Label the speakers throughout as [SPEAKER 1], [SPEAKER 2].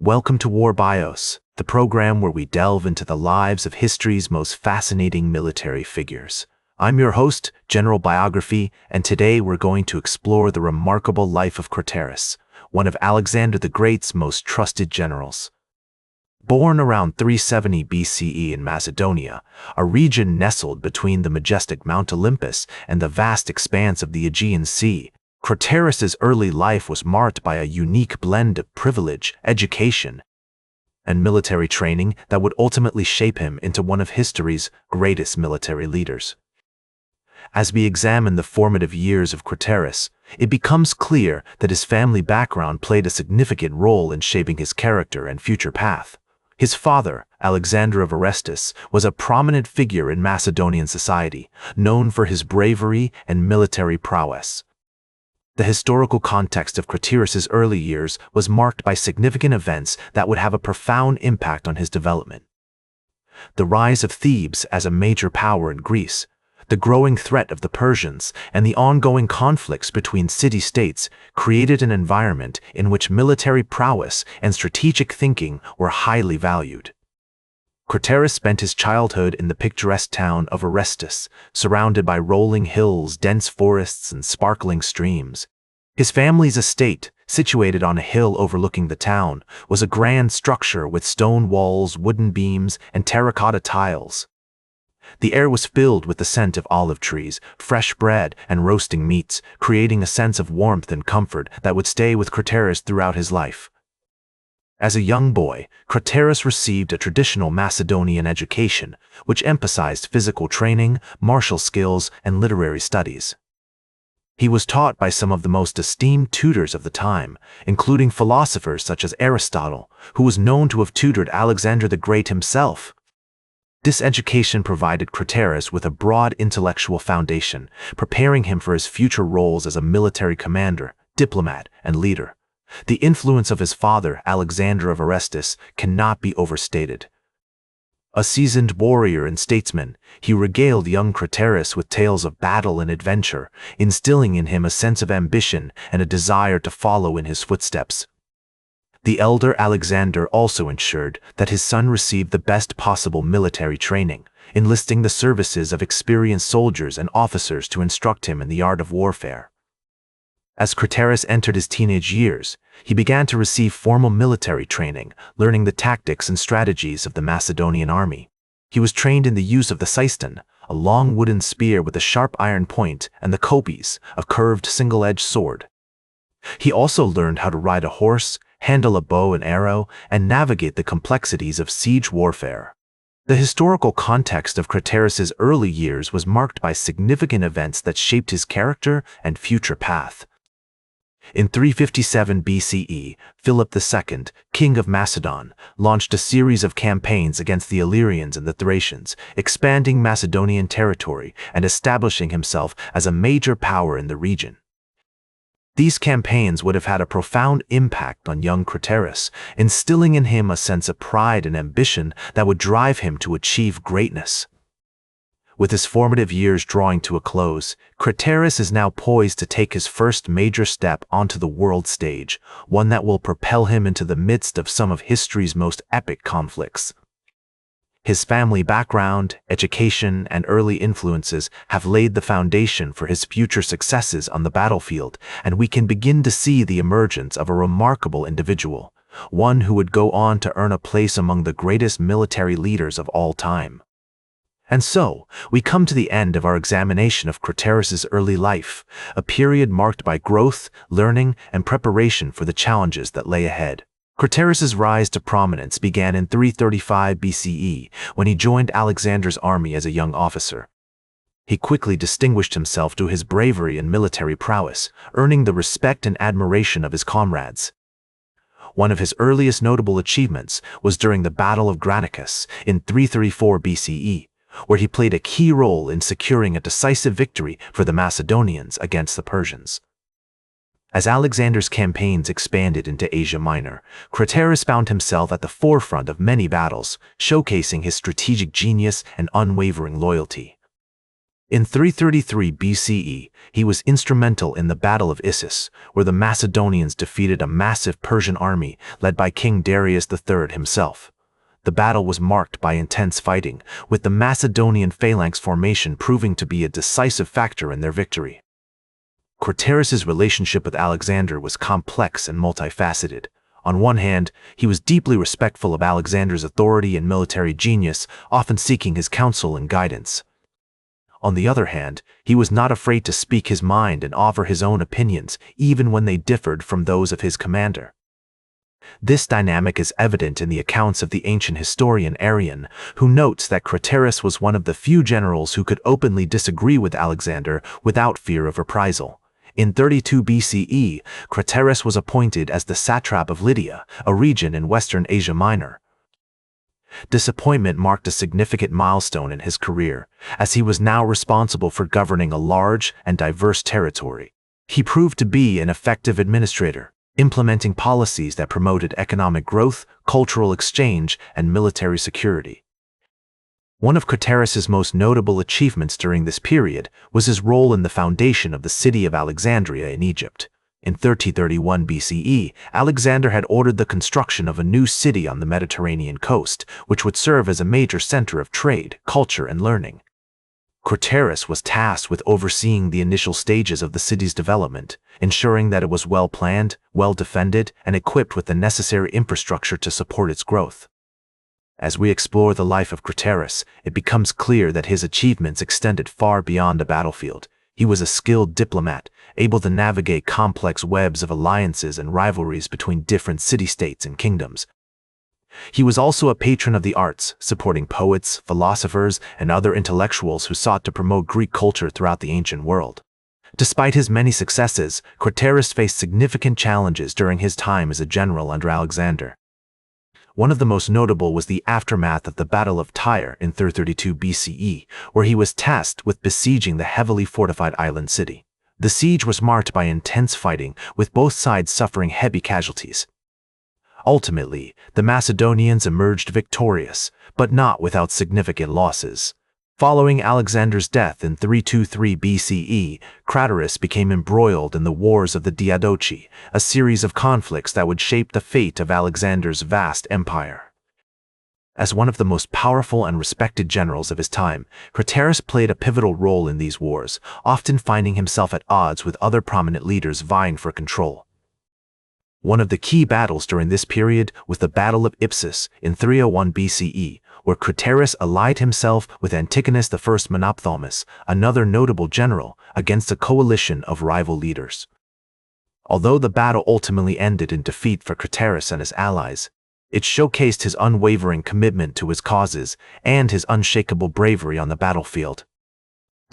[SPEAKER 1] Welcome to War Bios, the program where we delve into the lives of history's most fascinating military figures. I'm your host, General Biography, and today we're going to explore the remarkable life of Craterus, one of Alexander the Great's most trusted generals. Born around 370 BCE in Macedonia, a region nestled between the majestic Mount Olympus and the vast expanse of the Aegean Sea, Craterus's early life was marked by a unique blend of privilege, education, and military training that would ultimately shape him into one of history's greatest military leaders. As we examine the formative years of Craterus, it becomes clear that his family background played a significant role in shaping his character and future path. His father, Alexander of Orestis, was a prominent figure in Macedonian society, known for his bravery and military prowess. The historical context of Craterus's early years was marked by significant events that would have a profound impact on his development. The rise of Thebes as a major power in Greece, the growing threat of the Persians, and the ongoing conflicts between city-states created an environment in which military prowess and strategic thinking were highly valued. Craterus spent his childhood in the picturesque town of Orestis, surrounded by rolling hills, dense forests, and sparkling streams. His family's estate, situated on a hill overlooking the town, was a grand structure with stone walls, wooden beams, and terracotta tiles. The air was filled with the scent of olive trees, fresh bread, and roasting meats, creating a sense of warmth and comfort that would stay with Craterus throughout his life. As a young boy, Craterus received a traditional Macedonian education, which emphasized physical training, martial skills, and literary studies. He was taught by some of the most esteemed tutors of the time, including philosophers such as Aristotle, who was known to have tutored Alexander the Great himself. This education provided Craterus with a broad intellectual foundation, preparing him for his future roles as a military commander, diplomat, and leader. The influence of his father, Alexander of Orestis, cannot be overstated. A seasoned warrior and statesman, he regaled young Craterus with tales of battle and adventure, instilling in him a sense of ambition and a desire to follow in his footsteps. The elder Alexander also ensured that his son received the best possible military training, enlisting the services of experienced soldiers and officers to instruct him in the art of warfare. As Craterus entered his teenage years, he began to receive formal military training, learning the tactics and strategies of the Macedonian army. He was trained in the use of the caiston, a long wooden spear with a sharp iron point, and the kopis, a curved single-edged sword. He also learned how to ride a horse, handle a bow and arrow, and navigate the complexities of siege warfare. The historical context of Craterus's early years was marked by significant events that shaped his character and future path. In 357 BCE, Philip II, king of Macedon, launched a series of campaigns against the Illyrians and the Thracians, expanding Macedonian territory and establishing himself as a major power in the region. These campaigns would have had a profound impact on young Craterus, instilling in him a sense of pride and ambition that would drive him to achieve greatness. With his formative years drawing to a close, Craterus is now poised to take his first major step onto the world stage, one that will propel him into the midst of some of history's most epic conflicts. His family background, education, and early influences have laid the foundation for his future successes on the battlefield, and we can begin to see the emergence of a remarkable individual, one who would go on to earn a place among the greatest military leaders of all time. And so, we come to the end of our examination of Craterus's early life, a period marked by growth, learning, and preparation for the challenges that lay ahead. Craterus's rise to prominence began in 335 BCE when he joined Alexander's army as a young officer. He quickly distinguished himself through his bravery and military prowess, earning the respect and admiration of his comrades. One of his earliest notable achievements was during the Battle of Granicus in 334 BCE, where he played a key role in securing a decisive victory for the Macedonians against the Persians. As Alexander's campaigns expanded into Asia Minor, Craterus found himself at the forefront of many battles, showcasing his strategic genius and unwavering loyalty. In 333 BCE, he was instrumental in the Battle of Issus, where the Macedonians defeated a massive Persian army led by King Darius III himself. The battle was marked by intense fighting, with the Macedonian phalanx formation proving to be a decisive factor in their victory. Craterus's relationship with Alexander was complex and multifaceted. On one hand, he was deeply respectful of Alexander's authority and military genius, often seeking his counsel and guidance. On the other hand, he was not afraid to speak his mind and offer his own opinions, even when they differed from those of his commander. This dynamic is evident in the accounts of the ancient historian Arrian, who notes that Craterus was one of the few generals who could openly disagree with Alexander without fear of reprisal. In 32 BCE, Craterus was appointed as the satrap of Lydia, a region in western Asia Minor. This appointment marked a significant milestone in his career, as he was now responsible for governing a large and diverse territory. He proved to be an effective administrator, implementing policies that promoted economic growth, cultural exchange, and military security. One of Craterus's most notable achievements during this period was his role in the foundation of the city of Alexandria in Egypt. In 3031 BCE, Alexander had ordered the construction of a new city on the Mediterranean coast, which would serve as a major center of trade, culture, and learning. Craterus was tasked with overseeing the initial stages of the city's development, ensuring that it was well planned, well defended, and equipped with the necessary infrastructure to support its growth. As we explore the life of Craterus, it becomes clear that his achievements extended far beyond the battlefield. He was a skilled diplomat, able to navigate complex webs of alliances and rivalries between different city-states and kingdoms. He was also a patron of the arts, supporting poets, philosophers, and other intellectuals who sought to promote Greek culture throughout the ancient world. Despite his many successes, Craterus faced significant challenges during his time as a general under Alexander. One of the most notable was the aftermath of the Battle of Tyre in 332 BCE, where he was tasked with besieging the heavily fortified island city. The siege was marked by intense fighting, with both sides suffering heavy casualties. Ultimately, the Macedonians emerged victorious, but not without significant losses. Following Alexander's death in 323 BCE, Craterus became embroiled in the Wars of the Diadochi, a series of conflicts that would shape the fate of Alexander's vast empire. As one of the most powerful and respected generals of his time, Craterus played a pivotal role in these wars, often finding himself at odds with other prominent leaders vying for control. One of the key battles during this period was the Battle of Issus in 301 BCE, where Craterus allied himself with Antigonus I Monophthalmus, another notable general, against a coalition of rival leaders. Although the battle ultimately ended in defeat for Craterus and his allies, it showcased his unwavering commitment to his causes and his unshakable bravery on the battlefield.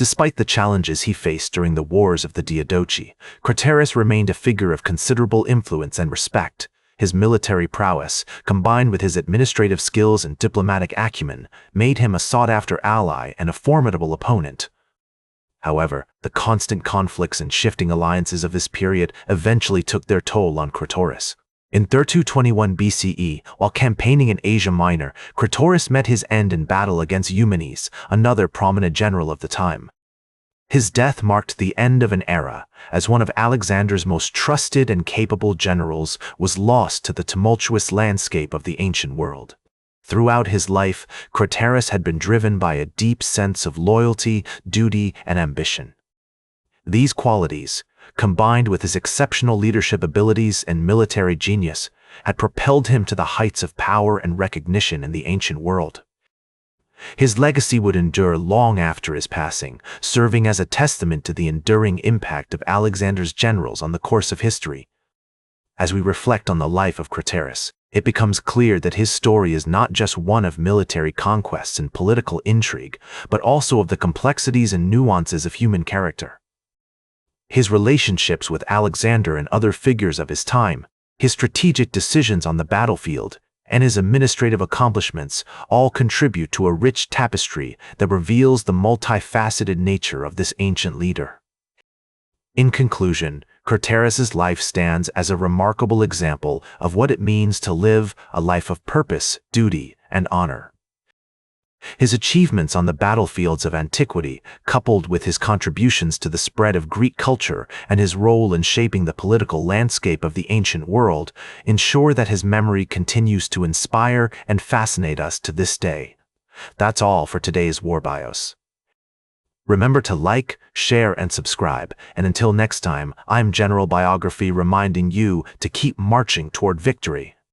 [SPEAKER 1] Despite the challenges he faced during the Wars of the Diadochi, Craterus remained a figure of considerable influence and respect. His military prowess, combined with his administrative skills and diplomatic acumen, made him a sought-after ally and a formidable opponent. However, the constant conflicts and shifting alliances of this period eventually took their toll on Craterus. In 3221 BCE, while campaigning in Asia Minor, Craterus met his end in battle against Eumenes, another prominent general of the time. His death marked the end of an era, as one of Alexander's most trusted and capable generals was lost to the tumultuous landscape of the ancient world. Throughout his life, Craterus had been driven by a deep sense of loyalty, duty, and ambition. These qualities, combined with his exceptional leadership abilities and military genius, had propelled him to the heights of power and recognition in the ancient world. His legacy would endure long after his passing, serving as a testament to the enduring impact of Alexander's generals on the course of history. As we reflect on the life of Craterus, it becomes clear that his story is not just one of military conquests and political intrigue, but also of the complexities and nuances of human character. His relationships with Alexander and other figures of his time, his strategic decisions on the battlefield, and his administrative accomplishments all contribute to a rich tapestry that reveals the multifaceted nature of this ancient leader. In conclusion, Craterus's life stands as a remarkable example of what it means to live a life of purpose, duty, and honor. His achievements on the battlefields of antiquity, coupled with his contributions to the spread of Greek culture and his role in shaping the political landscape of the ancient world, ensure that his memory continues to inspire and fascinate us to this day. That's all for today's War Bios. Remember to like, share, and subscribe, and until next time, I'm General Biography reminding you to keep marching toward victory.